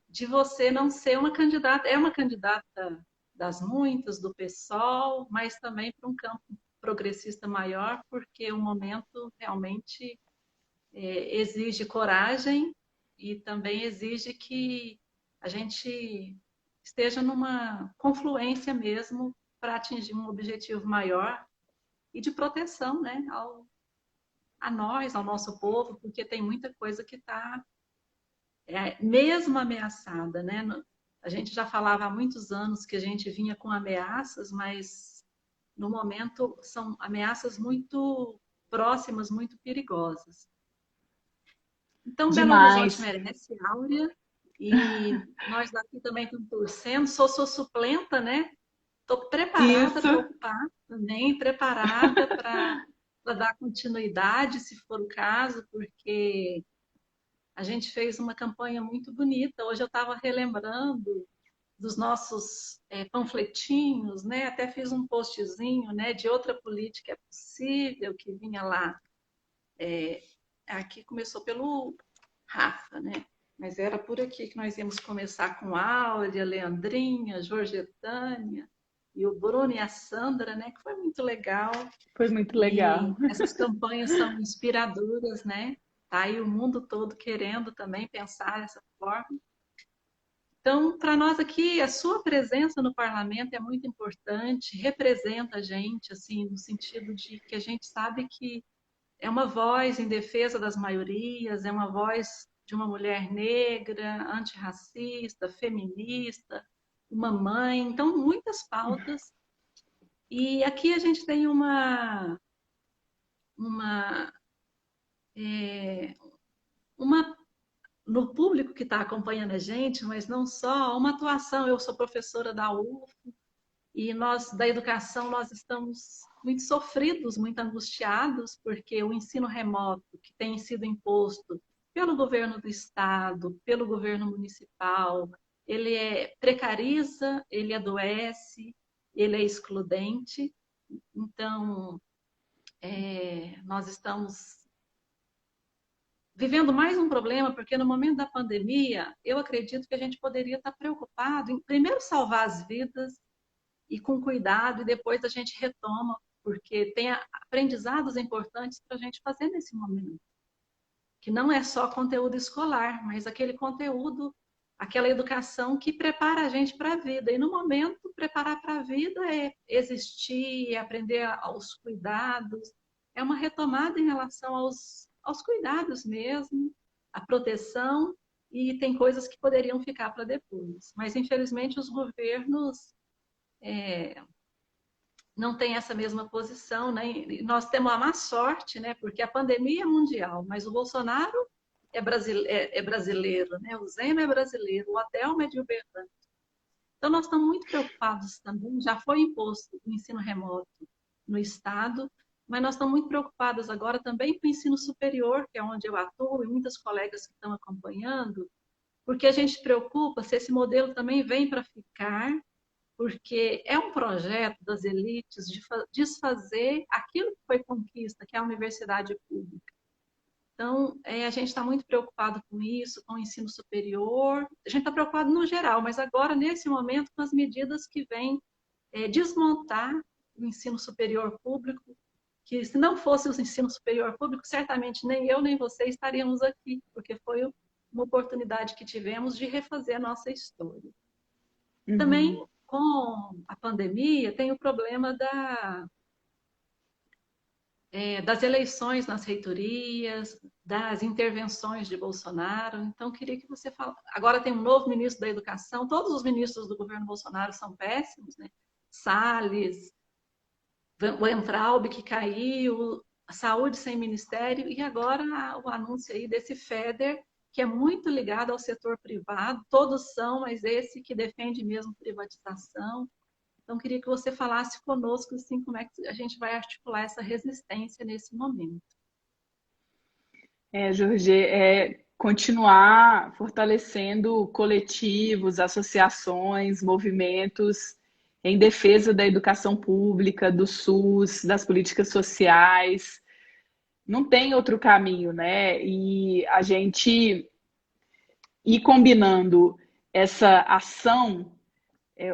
De você não ser uma candidata, é uma candidata das muitas, do PSOL, mas também para um campo progressista maior, porque o momento realmente exige coragem e também exige que a gente esteja numa confluência mesmo para atingir um objetivo maior e de proteção, né, a nós, ao nosso povo, porque tem muita coisa que está mesmo ameaçada, né? A gente já falava há muitos anos que a gente vinha com ameaças, mas no momento são ameaças muito próximas, muito perigosas. Então, Belo Horizonte Demais. merece, Áurea, e nós daqui também estamos torcendo. Sou suplenta, né? Estou preparada Isso. para ocupar também, preparada para dar continuidade, se for o caso, porque a gente fez uma campanha muito bonita. Hoje eu estava relembrando dos nossos panfletinhos, né? Até fiz um postzinho, né, de outra política é possível, que vinha lá. Aqui começou pelo Rafa, né? Mas era por aqui que nós íamos começar com Áurea, Leandrinha, Jorgetânia e o Bruno e a Sandra, né? Que foi muito legal. Foi muito E legal. essas campanhas são inspiradoras, né? Tá aí o mundo todo querendo também pensar dessa forma. Então, para nós aqui, a sua presença no parlamento é muito importante, representa a gente, assim, no sentido de que a gente sabe que é uma voz em defesa das maiorias, é uma voz de uma mulher negra, antirracista, feminista, uma mãe, então muitas pautas. E aqui a gente tem uma, uma no público que está acompanhando a gente, mas não só, uma atuação. Eu sou professora da UF e nós, da educação, nós estamos muito sofridos, muito angustiados, porque o ensino remoto que tem sido imposto pelo governo do estado, pelo governo municipal, ele precariza, ele adoece, ele é excludente. Então, nós estamos vivendo mais um problema, porque no momento da pandemia, eu acredito que a gente poderia estar preocupado em primeiro salvar as vidas e com cuidado, e depois a gente retoma, porque tem aprendizados importantes para a gente fazer nesse momento, que não é só conteúdo escolar, mas aquele conteúdo, aquela educação que prepara a gente para a vida. E no momento, preparar para a vida é existir, é aprender aos cuidados, é uma retomada em relação aos cuidados mesmo, a proteção, e tem coisas que poderiam ficar para depois. Mas, infelizmente, os governos não têm essa mesma posição, né? E nós temos a má sorte, né? Porque a pandemia é mundial, mas o Bolsonaro é brasileiro, né? O Zema é brasileiro, o Adelma é de Uberlândia. Então, nós estamos muito preocupados também, já foi imposto o ensino remoto no Estado, mas nós estamos muito preocupados agora também com o ensino superior, que é onde eu atuo, e muitas colegas que estão acompanhando, porque a gente preocupa se esse modelo também vem para ficar, porque é um projeto das elites de desfazer aquilo que foi conquista, que é a universidade pública. Então, a gente está muito preocupado com isso, com o ensino superior. A gente está preocupado no geral, mas agora, nesse momento, com as medidas que vêm desmontar o ensino superior público, que se não fosse o ensino superior público, certamente nem eu nem você estaríamos aqui, porque foi uma oportunidade que tivemos de refazer a nossa história. Também, Uhum. com a pandemia, tem o problema das eleições nas reitorias, das intervenções de Bolsonaro. Então, queria que você falasse. Agora tem um novo ministro da Educação, todos os ministros do governo Bolsonaro são péssimos, né? Salles, Weintraub, que caiu, a saúde sem ministério, e agora o anúncio aí desse FEDER, que é muito ligado ao setor privado, todos são, mas esse que defende mesmo privatização. Então, queria que você falasse conosco assim, como é que a gente vai articular essa resistência nesse momento. Jorge, continuar fortalecendo coletivos, associações, movimentos em defesa da educação pública, do SUS, das políticas sociais. Não tem outro caminho, né? E a gente ir combinando essa ação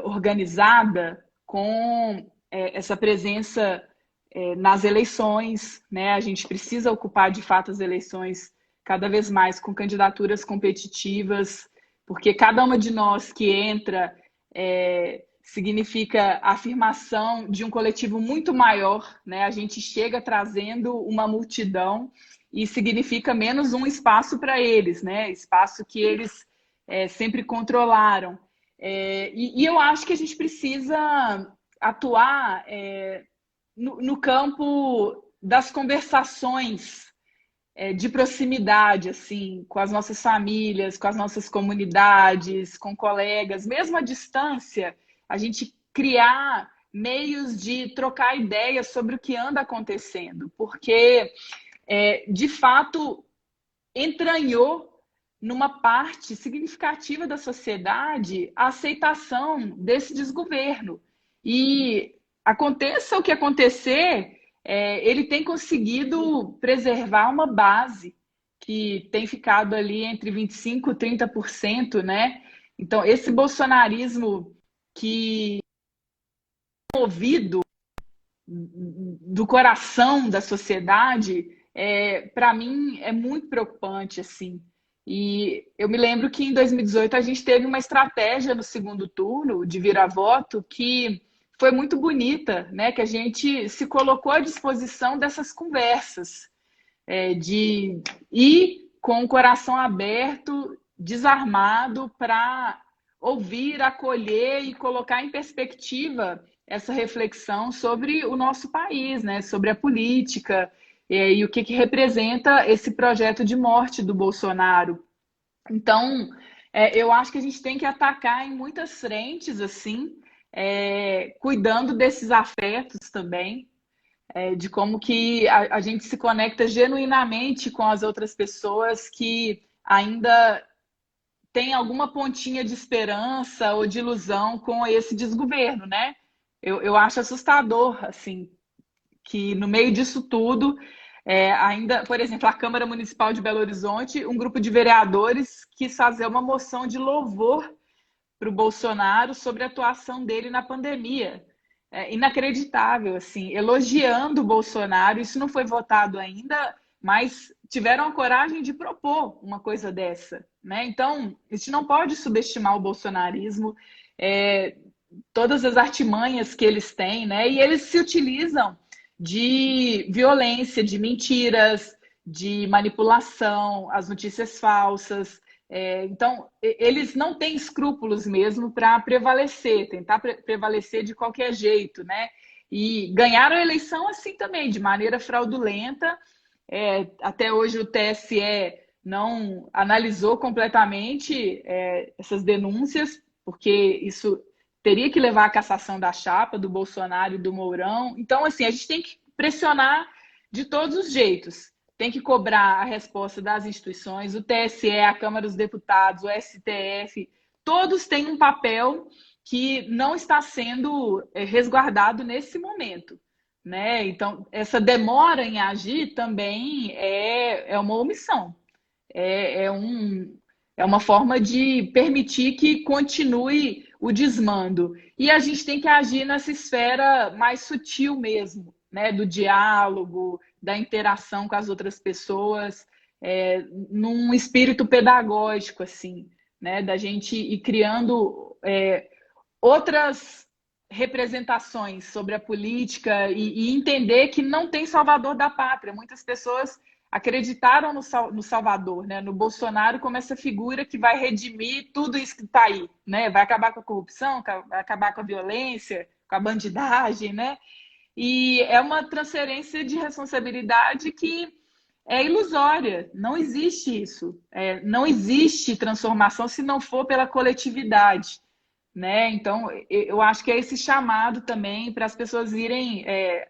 organizada com essa presença nas eleições, né? A gente precisa ocupar de fato as eleições cada vez mais com candidaturas competitivas, porque cada uma de nós que entra significa a afirmação de um coletivo muito maior, né? A gente chega trazendo uma multidão e significa menos um espaço para eles, né? Espaço que eles sempre controlaram. E eu acho que a gente precisa atuar no campo das conversações de proximidade, assim, com as nossas famílias, com as nossas comunidades, com colegas, mesmo à distância, a gente criar meios de trocar ideias sobre o que anda acontecendo, porque, de fato, entranhou numa parte significativa da sociedade a aceitação desse desgoverno. E aconteça o que acontecer, ele tem conseguido preservar uma base que tem ficado ali entre 25% e 30%, né? Então, esse bolsonarismo que é movido do coração da sociedade, para mim, é muito preocupante, assim. E eu me lembro que em 2018 a gente teve uma estratégia no segundo turno de vira-voto que foi muito bonita, né? Que a gente se colocou à disposição dessas conversas, de ir com o coração aberto, desarmado, para ouvir, acolher e colocar em perspectiva essa reflexão sobre o nosso país, né? Sobre a política e o que representa esse projeto de morte do Bolsonaro. Então, eu acho que a gente tem que atacar em muitas frentes, assim, cuidando desses afetos também, de como que a gente se conecta genuinamente com as outras pessoas que ainda tem alguma pontinha de esperança ou de ilusão com esse desgoverno, né? Eu acho assustador, assim, que no meio disso tudo, ainda, por exemplo, a Câmara Municipal de Belo Horizonte, um grupo de vereadores quis fazer uma moção de louvor para o Bolsonaro sobre a atuação dele na pandemia. Inacreditável, assim, elogiando o Bolsonaro. Isso não foi votado ainda, mas tiveram a coragem de propor uma coisa dessa, né? Então, a gente não pode subestimar o bolsonarismo, todas as artimanhas que eles têm, né? E eles se utilizam de violência, de mentiras, de manipulação, as notícias falsas. Então, eles não têm escrúpulos mesmo para prevalecer, tentar prevalecer de qualquer jeito, né? E ganharam a eleição assim também, de maneira fraudulenta. Até hoje o TSE não analisou completamente essas denúncias, porque isso teria que levar a cassação da chapa, do Bolsonaro e do Mourão. Então, assim, a gente tem que pressionar de todos os jeitos. Tem que cobrar a resposta das instituições, o TSE, a Câmara dos Deputados, o STF, todos têm um papel que não está sendo resguardado nesse momento, né? Então, essa demora em agir também é uma omissão, é, é, um, é uma forma de permitir que continue o desmando. E a gente tem que agir nessa esfera mais sutil mesmo, né? Do diálogo, da interação com as outras pessoas, num espírito pedagógico, assim, né? Da gente ir criando outras representações sobre a política e entender que não tem salvador da pátria. Muitas pessoas acreditaram no Salvador, né? No Bolsonaro como essa figura que vai redimir tudo isso que está aí, né? Vai acabar com a corrupção, vai acabar com a violência, com a bandidagem, né? E é uma transferência de responsabilidade que é ilusória, não existe isso. Não existe transformação se não for pela coletividade, né? Então, eu acho que é esse chamado também para as pessoas irem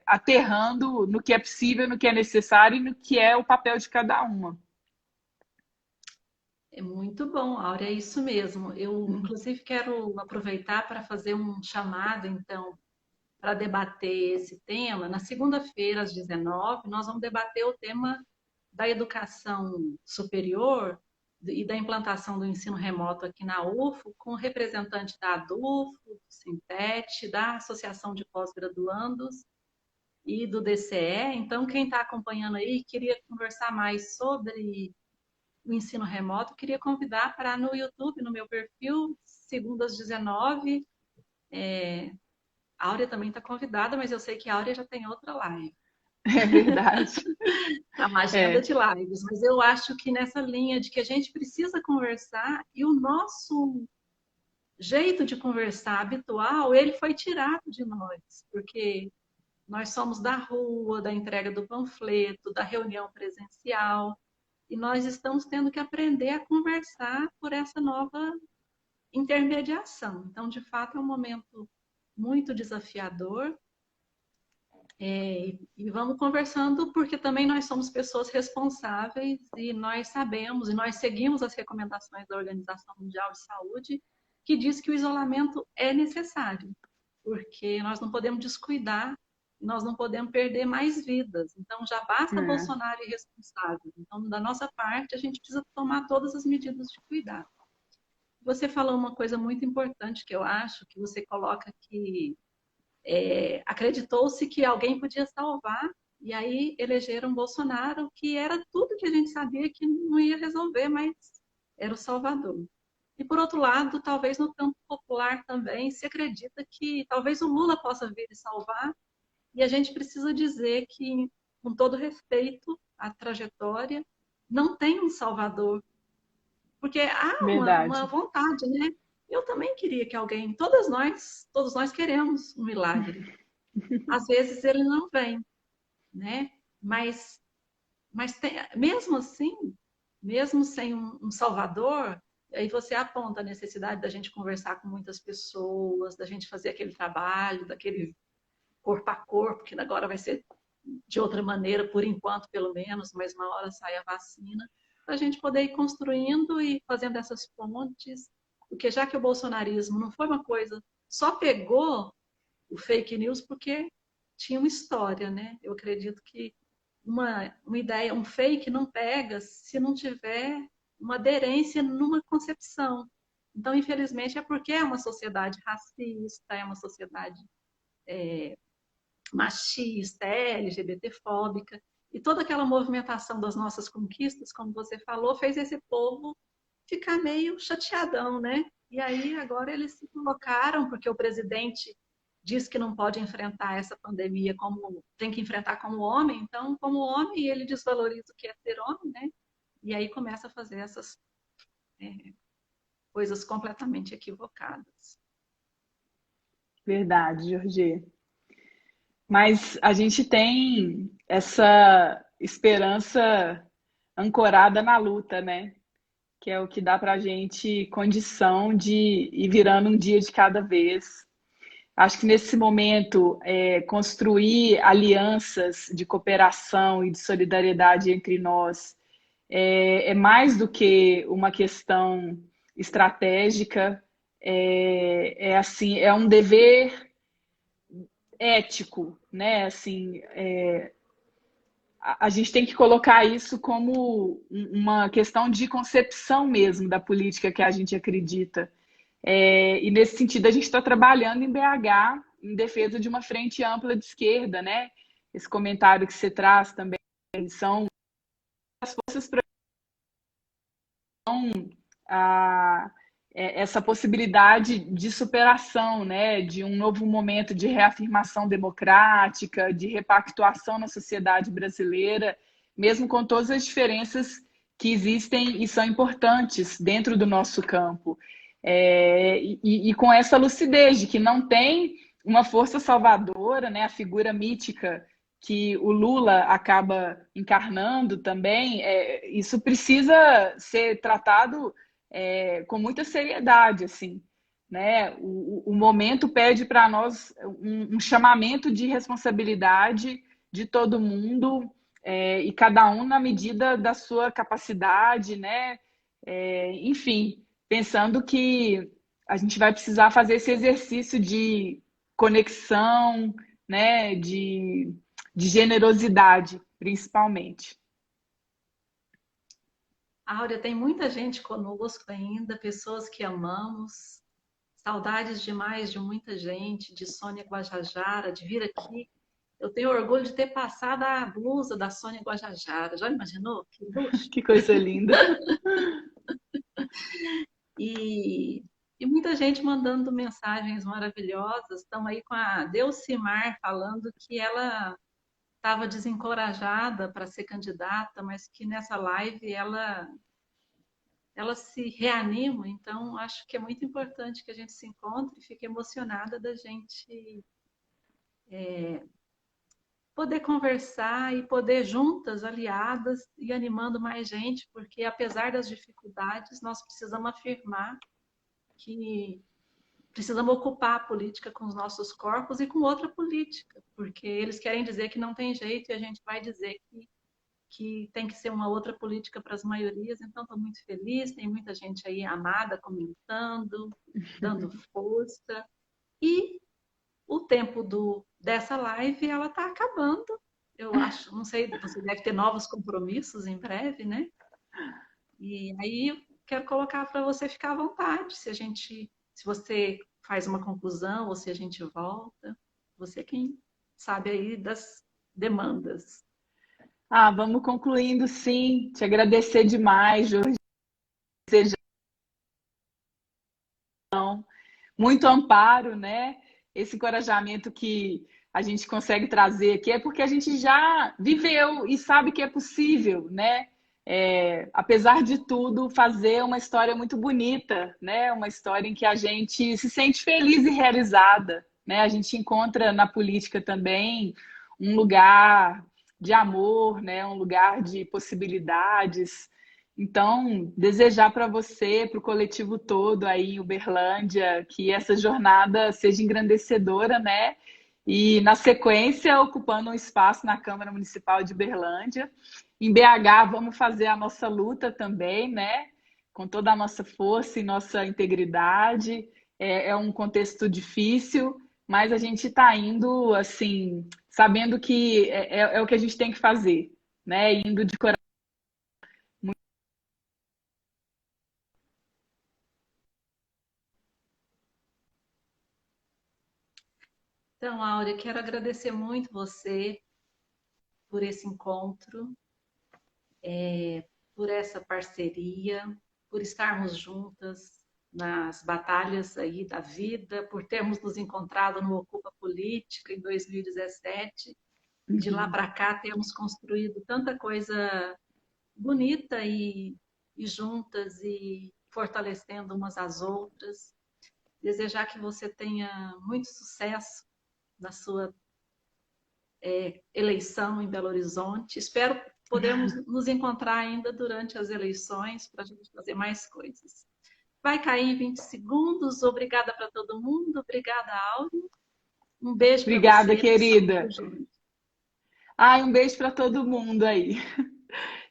aterrando no que é possível, no que é necessário e no que é o papel de cada uma. É muito bom, Áurea, é isso mesmo. Eu, inclusive, quero aproveitar para fazer um chamado, então, para debater esse tema. Na segunda-feira, às 19, nós vamos debater o tema da educação superior e da implantação do ensino remoto aqui na UFO, com o representante da ADUFO, do Sintete, da Associação de Pós-Graduandos e do DCE. Então, quem está acompanhando aí, queria conversar mais sobre o ensino remoto, queria convidar para no YouTube, no meu perfil, segunda às 19. A Áurea também está convidada, mas eu sei que a Áurea já tem outra live. É verdade. É uma agenda de lives, mas eu acho que nessa linha de que a gente precisa conversar e o nosso jeito de conversar habitual, ele foi tirado de nós, porque nós somos da rua, da entrega do panfleto, da reunião presencial, e nós estamos tendo que aprender a conversar por essa nova intermediação. Então, de fato, é um momento muito desafiador. E vamos conversando, porque também nós somos pessoas responsáveis e nós sabemos e nós seguimos as recomendações da Organização Mundial de Saúde, que diz que o isolamento é necessário, porque nós não podemos descuidar, nós não podemos perder mais vidas. Então, já basta Bolsonaro irresponsável. Então, da nossa parte, a gente precisa tomar todas as medidas de cuidado. Você falou uma coisa muito importante que eu acho, que você coloca que acreditou-se que alguém podia salvar, e aí elegeram Bolsonaro, que era tudo que a gente sabia que não ia resolver, mas era o salvador. E por outro lado, talvez no campo popular também se acredita que talvez o Lula possa vir e salvar, e a gente precisa dizer que, com todo respeito à trajetória, não tem um salvador, porque há uma Verdade. vontade, né? Eu também queria que alguém, todos nós queremos um milagre. Às vezes ele não vem, né? Mas mesmo assim, mesmo sem um salvador, aí você aponta a necessidade da gente conversar com muitas pessoas, da gente fazer aquele trabalho, daquele corpo a corpo, que agora vai ser de outra maneira, por enquanto, pelo menos, mas uma hora sai a vacina, para a gente poder ir construindo e fazendo essas pontes, porque já que o bolsonarismo não foi uma coisa, só pegou o fake news porque tinha uma história, né? Eu acredito que uma ideia, um fake não pega se não tiver uma aderência numa concepção. Então, infelizmente, é porque é uma sociedade racista, é uma sociedade machista, LGBTfóbica, e toda aquela movimentação das nossas conquistas, como você falou, fez esse povo ficar meio chateadão, né? E aí agora eles se colocaram, porque o presidente diz que não pode enfrentar essa pandemia como tem que enfrentar como homem, então como homem ele desvaloriza o que é ser homem, né? E aí começa a fazer essas coisas completamente equivocadas. Verdade, Jorge. Mas a gente tem essa esperança ancorada na luta, né? que é o que dá para a gente condição de ir virando um dia de cada vez. Acho que nesse momento, construir alianças de cooperação e de solidariedade entre nós é mais do que uma questão estratégica, assim, é um dever ético, né? Assim, a gente tem que colocar isso como uma questão de concepção mesmo da política que a gente acredita. E nesse sentido, a gente está trabalhando em BH em defesa de uma frente ampla de esquerda, né? Esse comentário que você traz também são as forças para essa possibilidade de superação, né? De um novo momento de reafirmação democrática, de repactuação na sociedade brasileira, mesmo com todas as diferenças que existem e são importantes dentro do nosso campo. E com essa lucidez de que não tem uma força salvadora, né? A figura mítica que o Lula acaba encarnando também, isso precisa ser tratado com muita seriedade, assim, né? O momento pede para nós um chamamento de responsabilidade de todo mundo, e cada um na medida da sua capacidade, né? Enfim, pensando que a gente vai precisar fazer esse exercício de conexão, né? De generosidade, principalmente. Áurea, tem muita gente conosco ainda, pessoas que amamos. Saudades demais de muita gente, de Sônia Guajajara, de vir aqui. Eu tenho orgulho de ter passado a blusa da Sônia Guajajara. Já imaginou? Que luxo! Que coisa linda! E, e muita gente mandando mensagens maravilhosas. Estamos aí com a Delcimar falando que ela estava desencorajada para ser candidata, mas que nessa live ela se reanima. Então, acho que é muito importante que a gente se encontre e fique emocionada da gente poder conversar e poder juntas, aliadas e animando mais gente, porque apesar das dificuldades, nós precisamos afirmar que precisamos ocupar a política com os nossos corpos e com outra política, porque eles querem dizer que não tem jeito e a gente vai dizer que tem que ser uma outra política para as maiorias. Então, estou muito feliz, tem muita gente aí amada comentando, dando força. E o tempo dessa live, ela está acabando, eu acho. Não sei, você deve ter novos compromissos em breve, né? E aí eu quero colocar para você ficar à vontade, se você faz uma conclusão ou se a gente volta. Você quem sabe aí das demandas. Vamos concluindo, sim. Te agradecer demais, Jorge. Muito amparo, né? Esse encorajamento que a gente consegue trazer aqui é porque a gente já viveu e sabe que é possível, né? Apesar de tudo, fazer uma história muito bonita, né? Uma história em que a gente se sente feliz e realizada, né? A gente encontra na política também um lugar de amor, né? Um lugar de possibilidades. Então, desejar para você, para o coletivo todo aí em Uberlândia, que essa jornada seja engrandecedora, né? E, na sequência, ocupando um espaço na Câmara Municipal de Uberlândia. Em BH, vamos fazer a nossa luta também, né? Com toda a nossa força e nossa integridade. É um contexto difícil, mas a gente está indo, assim, sabendo que é o que a gente tem que fazer, né? Indo de coração. Então, Áurea, quero agradecer muito você por esse encontro, por essa parceria, por estarmos juntas nas batalhas aí da vida, por termos nos encontrado no Ocupa Política em 2017. De lá para cá temos construído tanta coisa bonita e juntas e fortalecendo umas às outras. Desejar que você tenha muito sucesso na sua eleição em Belo Horizonte. Espero podemos nos encontrar ainda durante as eleições para a gente fazer mais coisas. Vai cair em 20 segundos. Obrigada para todo mundo. Obrigada, Áurea. Um beijo para Obrigada, você, Edson, querida. pro Júlio. Ai, um beijo para todo mundo aí.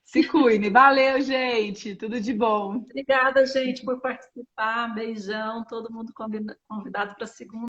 Se cuide. Valeu, gente. Tudo de bom. Obrigada, gente, por participar. Beijão. Todo mundo convidado para segunda.